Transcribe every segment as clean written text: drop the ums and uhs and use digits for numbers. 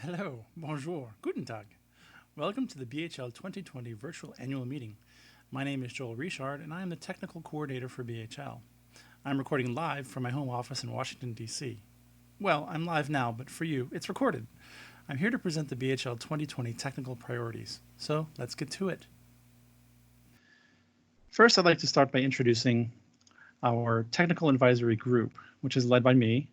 Hello, bonjour, guten Tag. Welcome to the BHL 2020 Virtual Annual Meeting. My name is Joel Richard, and I am the Technical Coordinator for BHL. I'm recording live from my home office in Washington, D.C. Well, I'm live now, but for you, it's recorded. I'm here to present the BHL 2020 technical priorities, so let's get to it. First, I'd like to start by introducing our Technical Advisory Group, which is led by me,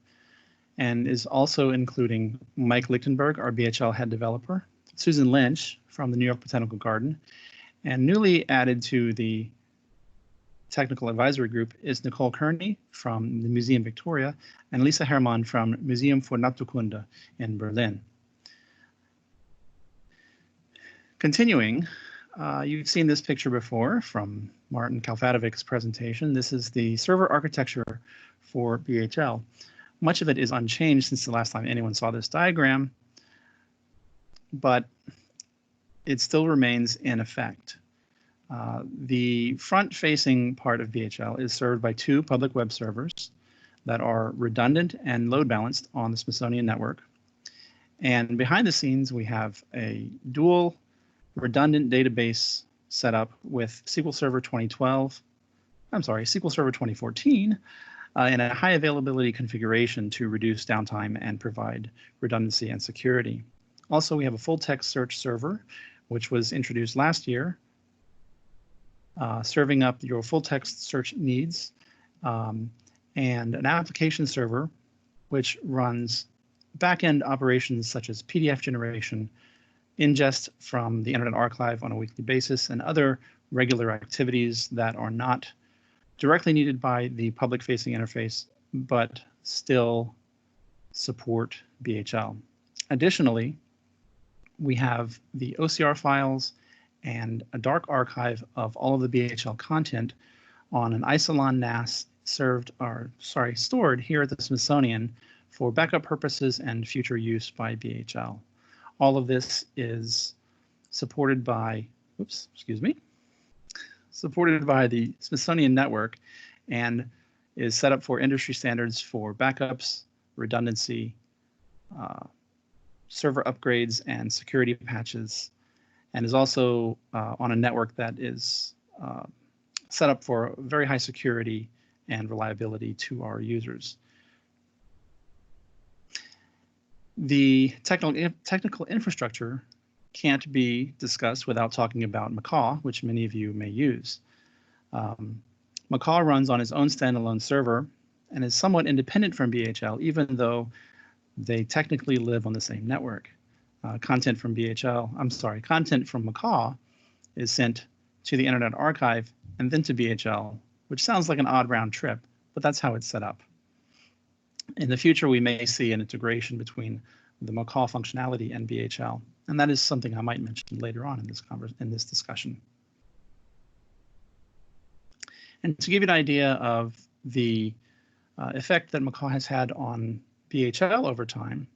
and is also including Mike Lichtenberg, our BHL head developer, Susan Lynch from the New York Botanical Garden, and newly added to the Technical Advisory Group is Nicole Kearney from the Museum Victoria and Lisa Hermann from Museum für Naturkunde in Berlin. Continuing, you've seen this picture before from Martin Kalfatovic's presentation. This is the server architecture for BHL. Much of it is unchanged since the last time anyone saw this diagram, but it still remains in effect. The front-facing part of BHL is served by two public web servers that are redundant and load-balanced on the Smithsonian network. And behind the scenes, we have a dual redundant database set up with SQL Server 2014, in a high availability configuration to reduce downtime and provide redundancy and security. Also, we have a full text search server, which was introduced last year, serving up your full text search needs, and an application server, which runs back-end operations such as PDF generation, ingest from the Internet Archive on a weekly basis, and other regular activities that are not directly needed by the public-facing interface, but still support BHL. Additionally, we have the OCR files and a dark archive of all of the BHL content on an Isilon NAS stored here at the Smithsonian for backup purposes and future use by BHL. All of this is supported by, supported by the Smithsonian network and is set up for industry standards for backups, redundancy, server upgrades, and security patches, and is also on a network that is set up for very high security and reliability to our users. The technical infrastructure can't be discussed without talking about Macaw, which many of you may use. Macaw runs on its own standalone server and is somewhat independent from BHL, even though they technically live on the same network. Content from Macaw is sent to the Internet Archive and then to BHL, which sounds like an odd round trip, but that's how it's set up. In the future, we may see an integration between the Macaw functionality and BHL, and that is something I might mention later on in this discussion. And to give you an idea of the effect that Macaw has had on BHL over time,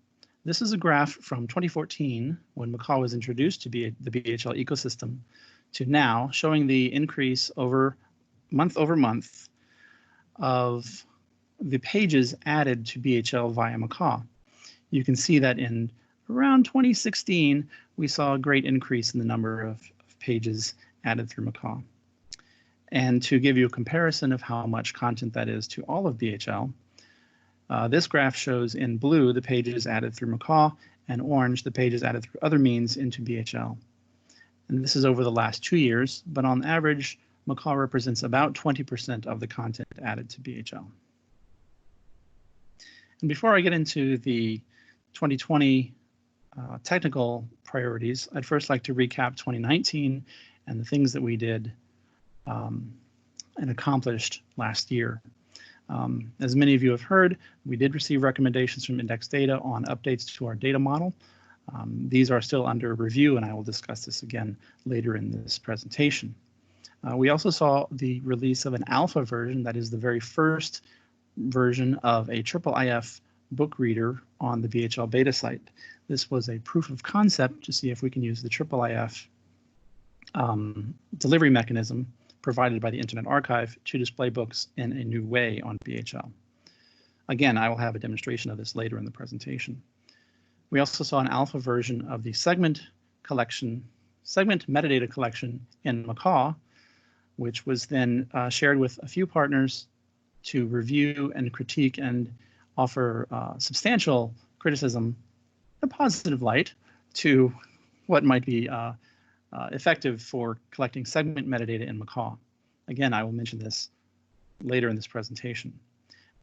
this is a graph from 2014 when Macaw was introduced to the BHL ecosystem to now, showing the increase over month of the pages added to BHL via Macaw. You can see that in around 2016, we saw a great increase in the number of pages added through Macaw. And to give you a comparison of how much content that is to all of BHL, this graph shows in blue the pages added through Macaw, and orange the pages added through other means into BHL. And this is over the last 2 years, but on average, Macaw represents about 20% of the content added to BHL. And before I get into the 2020 technical priorities, I'd first like to recap 2019 and the things that we did and accomplished last year. As many of you have heard, we did receive recommendations from Index Data on updates to our data model. These are still under review, and I will discuss this again later in this presentation. We also saw the release of an alpha version, that is the very first version of a IIIF book reader on the BHL beta site. This was a proof of concept to see if we can use the IIIF delivery mechanism provided by the Internet Archive to display books in a new way on BHL. Again, I will have a demonstration of this later in the presentation. We also saw an alpha version of the segment metadata collection in Macaw, which was then shared with a few partners to review and critique and offer substantial criticism in a positive light to what might be effective for collecting segment metadata in Macaw. Again, I will mention this later in this presentation.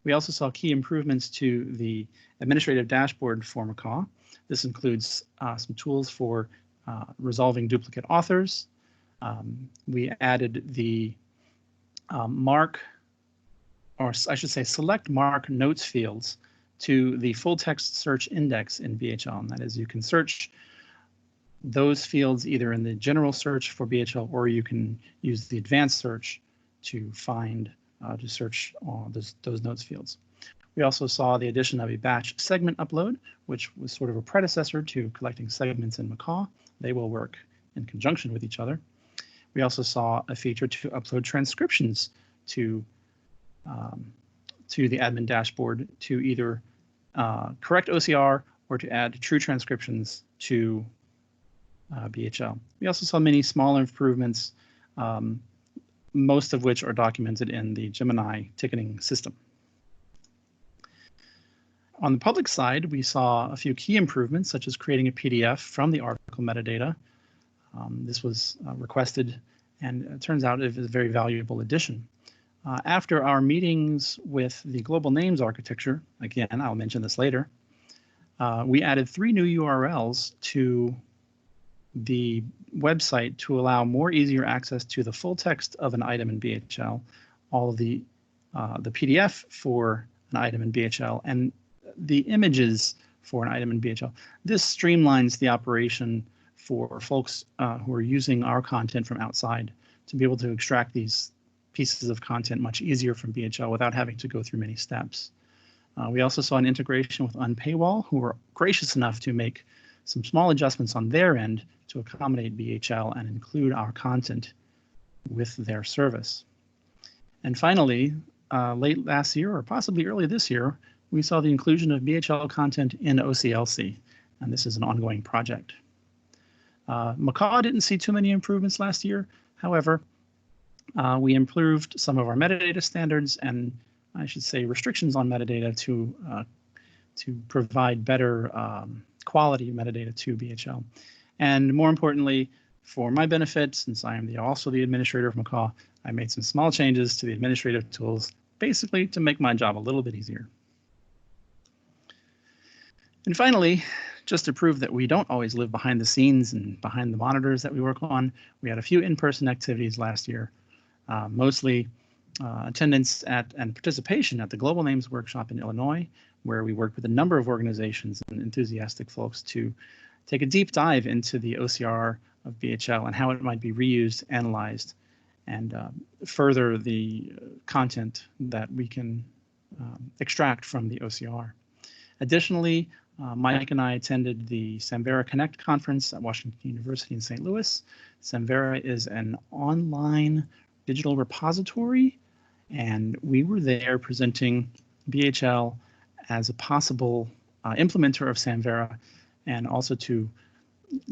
We also saw key improvements to the administrative dashboard for Macaw. This includes some tools for resolving duplicate authors. We added the select mark notes fields to the full text search index in BHL. And that is, you can search those fields either in the general search for BHL, or you can use the advanced search to find to search those notes fields. We also saw the addition of a batch segment upload, which was sort of a predecessor to collecting segments in Macaw. They will work in conjunction with each other. We also saw a feature to upload transcriptions to the admin dashboard to either correct OCR or to add true transcriptions to BHL. We also saw many small improvements, most of which are documented in the Gemini ticketing system. On the public side, we saw a few key improvements, such as creating a PDF from the article metadata. This was requested, and it turns out it is a very valuable addition. After our meetings with the global names architecture, again, I'll mention this later, we added 3 new URLs to the website to allow more easier access to the full text of an item in BHL, all of the PDF for an item in BHL, and the images for an item in BHL. This streamlines the operation for folks who are using our content from outside to be able to extract these pieces of content much easier from BHL without having to go through many steps. We also saw an integration with Unpaywall, who were gracious enough to make some small adjustments on their end to accommodate BHL and include our content with their service. And finally, late last year, or possibly early this year, we saw the inclusion of BHL content in OCLC, and this is an ongoing project. Macaw didn't see too many improvements last year. However, we improved some of our metadata standards, and I should say restrictions on metadata to provide better quality metadata to BHL. And more importantly, for my benefit, since I am also the administrator of Macaw, I made some small changes to the administrative tools, basically to make my job a little bit easier. And finally, just to prove that we don't always live behind the scenes and behind the monitors that we work on, we had a few in-person activities last year, mostly attendance at and participation at the Global Names Workshop in Illinois, where we worked with a number of organizations and enthusiastic folks to take a deep dive into the OCR of BHL and how it might be reused, analyzed, and further the content that we can extract from the OCR. Additionally, Mike and I attended the Samvera Connect conference at Washington University in St. Louis. Samvera is an online digital repository, and we were there presenting BHL as a possible implementer of Samvera, and also to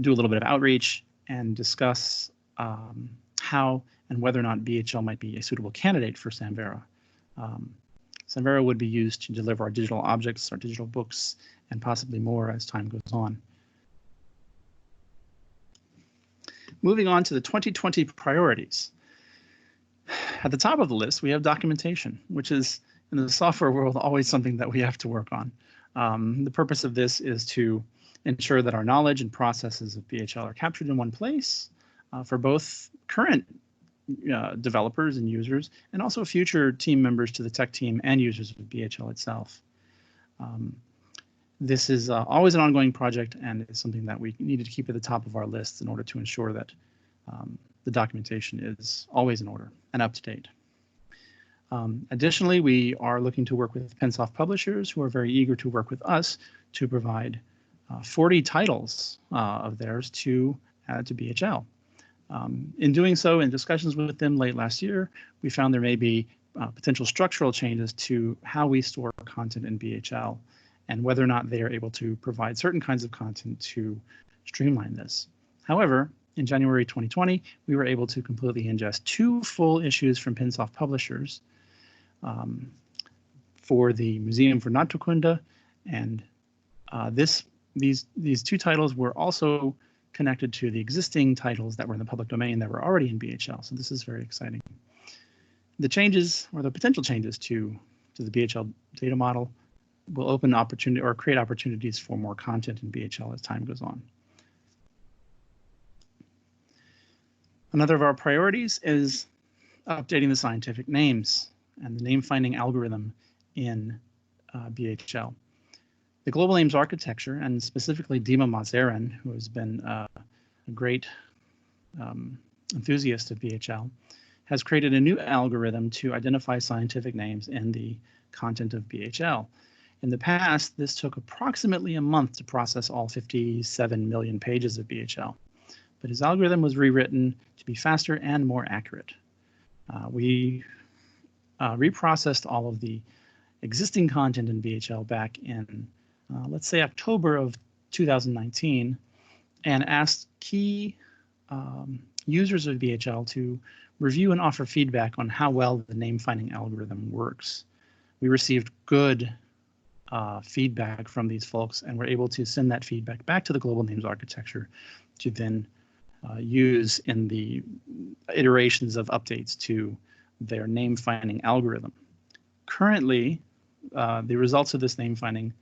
do a little bit of outreach and discuss how and whether or not BHL might be a suitable candidate for Samvera. Samvera would be used to deliver our digital objects, our digital books, and possibly more as time goes on. Moving on to the 2020 priorities. At the top of the list, we have documentation, which is, in the software world, always something that we have to work on. The purpose of this is to ensure that our knowledge and processes of BHL are captured in one place for both current developers and users, and also future team members to the tech team and users of BHL itself. This is always an ongoing project, and it's something that we needed to keep at the top of our list in order to ensure that the documentation is always in order and up to date. Additionally, we are looking to work with Pensoft publishers who are very eager to work with us to provide 40 titles of theirs to add to BHL. In doing so, in discussions with them late last year, we found there may be potential structural changes to how we store content in BHL. and whether or not they are able to provide certain kinds of content to streamline this. However, in January 2020, we were able to completely ingest 2 full issues from Pinsoft Publishers for the Museum for Naturkunde, and these 2 titles were also connected to the existing titles that were in the public domain that were already in BHL. So this is very exciting. The changes, or the potential changes to the BHL data model, will open opportunity or create opportunities for more content in BHL as time goes on. Another of our priorities is updating the scientific names and the name finding algorithm in BHL. The global names architecture, and specifically Dima Mazaren, who has been a great enthusiast of BHL, has created a new algorithm to identify scientific names in the content of BHL. In the past, this took approximately a month to process all 57 million pages of BHL. But his algorithm was rewritten to be faster and more accurate. We reprocessed all of the existing content in BHL back in, let's say, October of 2019, and asked key users of BHL to review and offer feedback on how well the name finding algorithm works. We received good feedback from these folks, and were able to send that feedback back to the global names architecture to then use in the iterations of updates to their name finding algorithm. Currently, the results of this name finding,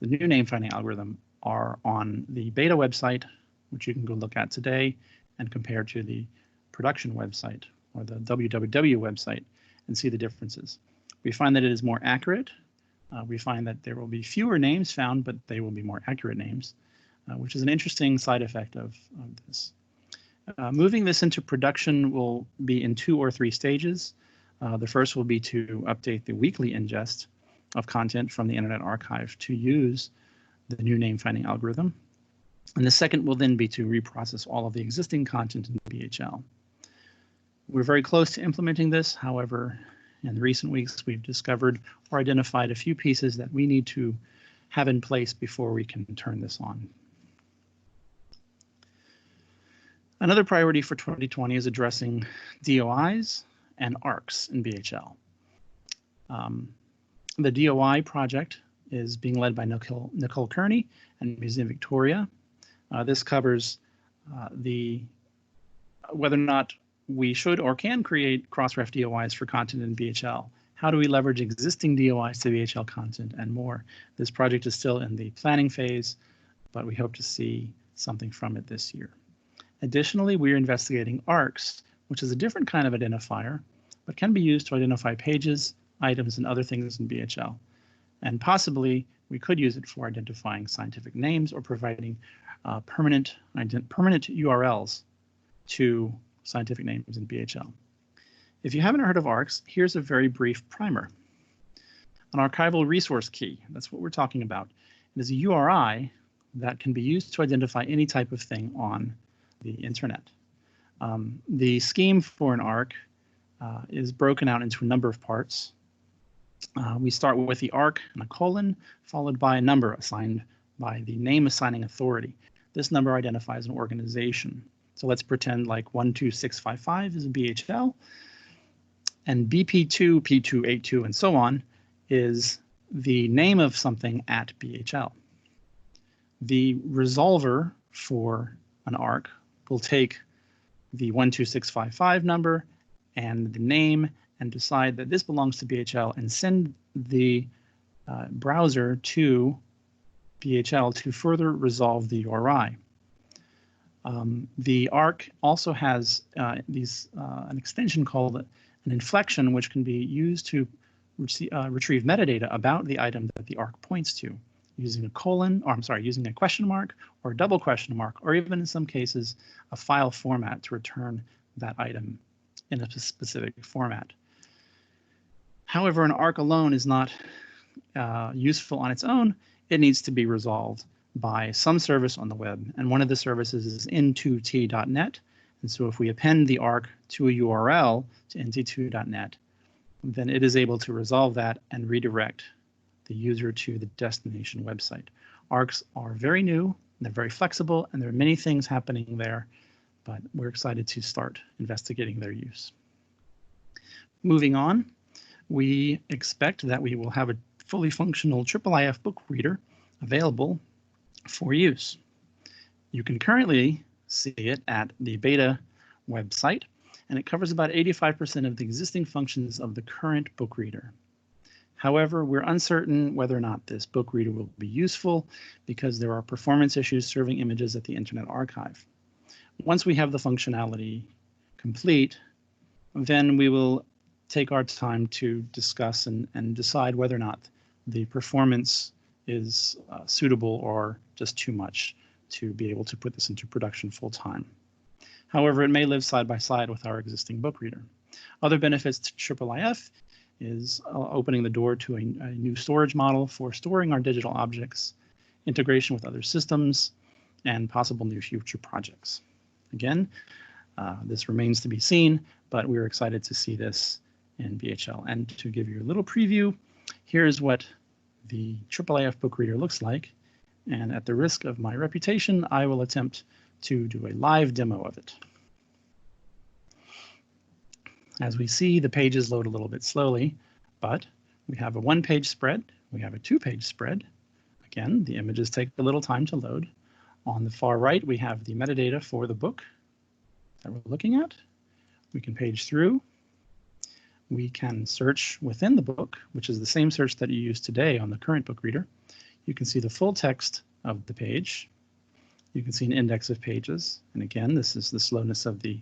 the new name finding algorithm, are on the beta website, which you can go look at today, and compare to the production website or the www website and see the differences. We find that it is more accurate. We find that there will be fewer names found, but they will be more accurate names, which is an interesting side effect of this. Moving this into production will be in 2 or 3 stages. The first will be to update the weekly ingest of content from the Internet Archive to use the new name finding algorithm. And the second will then be to reprocess all of the existing content in BHL. We're very close to implementing this. However, in recent weeks, we've discovered or identified a few pieces that we need to have in place before we can turn this on. Another priority for 2020 is addressing DOIs and ARCs in BHL. The DOI project is being led by Nicole Kearney and Museum Victoria. This covers whether or not we should or can create cross-ref DOIs for content in BHL. How do we leverage existing DOIs to BHL content and more? This project is still in the planning phase, but we hope to see something from it this year. Additionally, we are investigating ARCs, which is a different kind of identifier, but can be used to identify pages, items, and other things in BHL. And possibly, we could use it for identifying scientific names or providing permanent URLs to scientific names in BHL. If you haven't heard of ARCs, here's a very brief primer. An archival resource key, that's what we're talking about. It is a URI that can be used to identify any type of thing on the internet. The scheme for an ARC is broken out into a number of parts. We start with the ARC and a colon, followed by a number assigned by the name assigning authority. This number identifies an organization. So let's pretend like 12655 is a BHL, and BP2, P282, and so on is the name of something at BHL. The resolver for an ARC will take the 12655 number and the name and decide that this belongs to BHL and send the browser to BHL to further resolve the URI. The ARC also has an extension called an inflection, which can be used to retrieve metadata about the item that the ARC points to, using a colon, or I'm sorry, using a question mark or a double question mark, or even in some cases, a file format to return that item in a specific format. However, an ARC alone is not useful on its own. It needs to be resolved by some service on the web, and one of the services is n2t.net. And so if we append the ARC to a URL to nt2.net, then it is able to resolve that and redirect the user to the destination website. Arcs are very new, they're very flexible, and there are many things happening there, but we're excited to start investigating their use. Moving on, we expect that we will have a fully functional IIIF book reader available for use. You can currently see it at the beta website, and it covers about 85% of the existing functions of the current book reader. However, we're uncertain whether or not this book reader will be useful because there are performance issues serving images at the Internet Archive. Once we have the functionality complete, then we will take our time to discuss and decide whether or not the performance is suitable or just too much to be able to put this into production full time. However, it may live side by side with our existing book reader. Other benefits to IIIF is opening the door to a new storage model for storing our digital objects, integration with other systems, and possible new future projects. Again, this remains to be seen, but we're excited to see this in BHL. And to give you a little preview, here's what the IIIF book reader looks like. And at the risk of my reputation, I will attempt to do a live demo of it. As we see, the pages load a little bit slowly, but we have a one-page spread, we have a two-page spread. Again, the images take a little time to load. On the far right, we have the metadata for the book that we're looking at. We can page through. We can search within the book, which is the same search that you use today on the current book reader. You can see the full text of the page. You can see an index of pages. And again, this is the slowness of the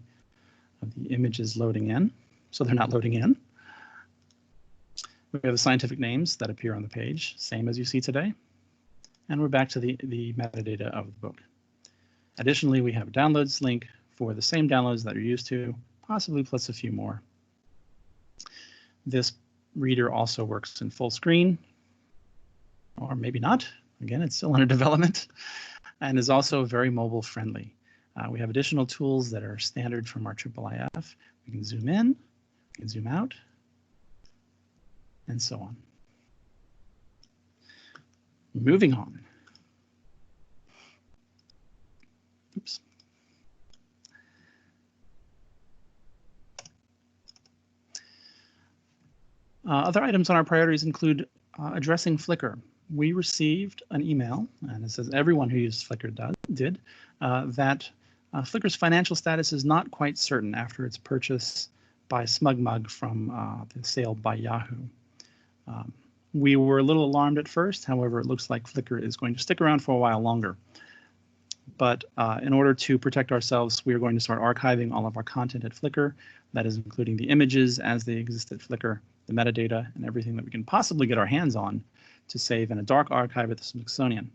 images loading in. So they're not loading in. We have the scientific names that appear on the page, same as you see today. And we're back to the metadata of the book. Additionally, we have a downloads link for the same downloads that you're used to, possibly plus a few more. This reader also works in full screen, or maybe not. Again, it's still under development, and is also very mobile friendly. We have additional tools that are standard from our IIIF. We can zoom in, we can zoom out, and so on. Moving on. Oops. Other items on our priorities include addressing Flickr. We received an email, and it says everyone who used Flickr did, that Flickr's financial status is not quite certain after its purchase by SmugMug from the sale by Yahoo. We were a little alarmed at first. However, it looks like Flickr is going to stick around for a while longer. But in order to protect ourselves, we are going to start archiving all of our content at Flickr. That is including the images as they exist at Flickr, the metadata, and everything that we can possibly get our hands on to save in a dark archive at the Smithsonian.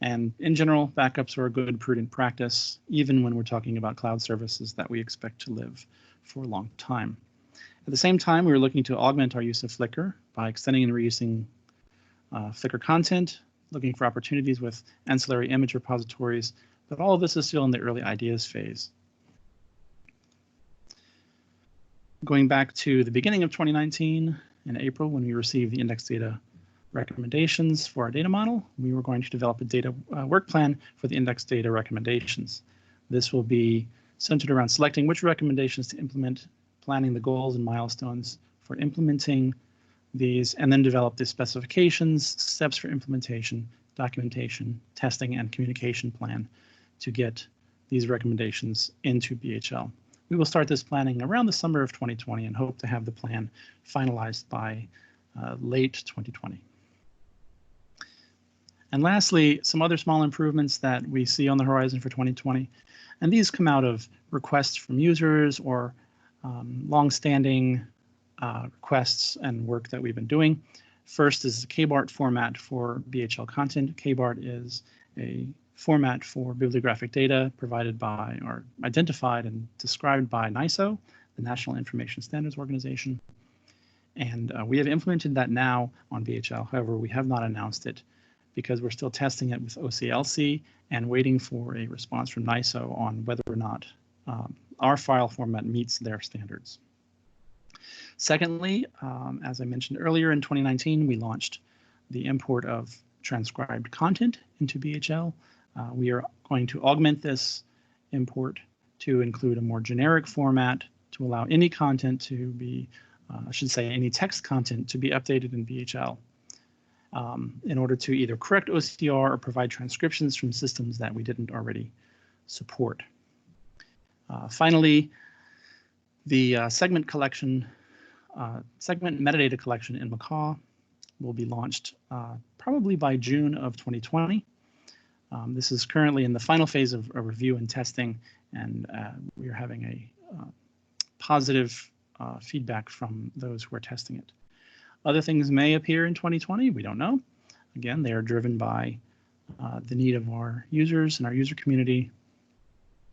And in general, backups are a good, prudent practice, even when we're talking about cloud services that we expect to live for a long time. At the same time, we're looking to augment our use of Flickr by extending and reusing Flickr content, looking for opportunities with ancillary image repositories, but all of this is still in the early ideas phase. Going back to the beginning of 2019, in April, when we received the index data recommendations for our data model, we were going to develop a data work plan for the index data recommendations. This will be centered around selecting which recommendations to implement, planning the goals and milestones for implementing these, and then develop the specifications, steps for implementation, documentation, testing, and communication plan to get these recommendations into BHL. We will start this planning around the summer of 2020 and hope to have the plan finalized by late 2020. And lastly, some other small improvements that we see on the horizon for 2020. And these come out of requests from users or long-standing requests and work that we've been doing. First is the KBART format for BHL content. KBART is a format for bibliographic data provided by or identified and described by NISO, the National Information Standards Organization. And we have implemented that now on BHL. However, we have not announced it because we're still testing it with OCLC and waiting for a response from NISO on whether or not our file format meets their standards. Secondly, as I mentioned earlier, in 2019, we launched the import of transcribed content into BHL. We are going to augment this import to include a more generic format to allow any content to be, I should say, any text content to be updated in BHL in order to either correct OCR or provide transcriptions from systems that we didn't already support. Finally, the segment metadata collection in Macaw will be launched probably by June of 2020. This is currently in the final phase of review and testing, and we are having a positive feedback from those who are testing it. Other things may appear in 2020, we don't know. Again, they are driven by the need of our users and our user community,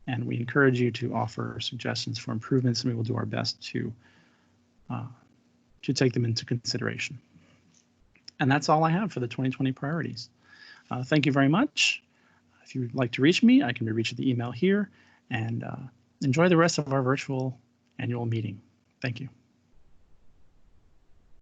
and we encourage you to offer suggestions for improvements, and we will do our best to take them into consideration. And that's all I have for the 2020 priorities. Thank you very much. If you would like to reach me, I can be reached at the email here, and enjoy the rest of our virtual annual meeting. Thank you.